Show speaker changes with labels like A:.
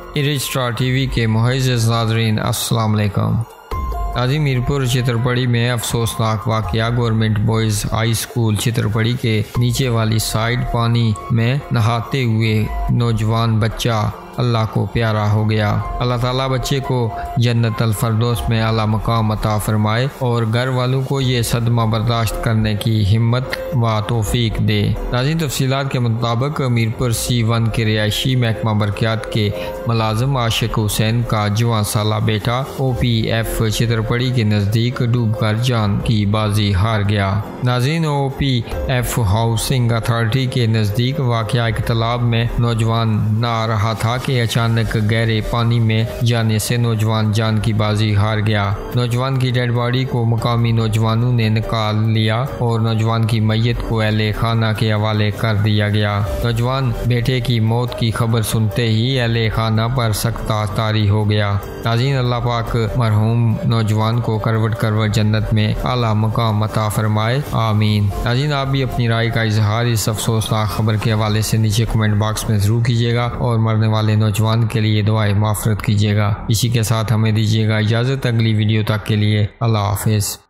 A: Star TV के मुअज़्ज़ज़ नाज़रीन अस्सलाम वालेकुम। नाज़रीन, मीरपुर चित्रपड़ी में अफसोसनाक वाक़या। गवर्नमेंट बॉयज़ हाई स्कूल चित्रपड़ी के नीचे वाली साइड पानी में नहाते हुए नौजवान बच्चा अल्लाह को प्यारा हो गया। अल्लाह ताला बच्चे को जन्नत अल फरदौस में आला मकाम अता फरमाए और घर वालों को ये सदमा बर्दाश्त करने की हिम्मत व तौफीक दे। नाज़रीन, तफसीलात के मुताबिक मीरपुर C1 के रिहायशी महकमा बरक़ियात के मुलाजिम आशिक हुसैन का 14 साला बेटा OPF चित्रपड़ी के नज़दीक डूब कर जान की बाजी हार गया। नाज़रीन, OPF हाउसिंग अथॉरिटी के नज़दीक वाक़या एक तालाब में नौजवान नहा रहा था कि अचानक गहरे पानी में जाने से नौजवान जान की बाजी हार गया। नौजवान की डेड बॉडी को मुकामी नौजवानों ने निकाल लिया और नौजवान की मैयत को अहले खाना के हवाले कर दिया गया। नौजवान बेटे की मौत की खबर सुनते ही अहले खाना पर सख्ता तारी हो गया। नाज़रीन, अल्लाह पाक मरहूम नौजवान को करवट करवट जन्नत में आला मकाम अता फरमाए, आमीन। नाज़रीन, आप भी अपनी राय का इजहार इस अफसोसनाक खबर के हवाले से नीचे कमेंट बॉक्स में ज़रूर कीजिएगा और मरने वाले नौजवान के लिए दुआए माफ़रत कीजिएगा। इसी के साथ हमें दीजिएगा इजाज़त। अगली वीडियो तक के लिए अल्लाह हाफ़िज़।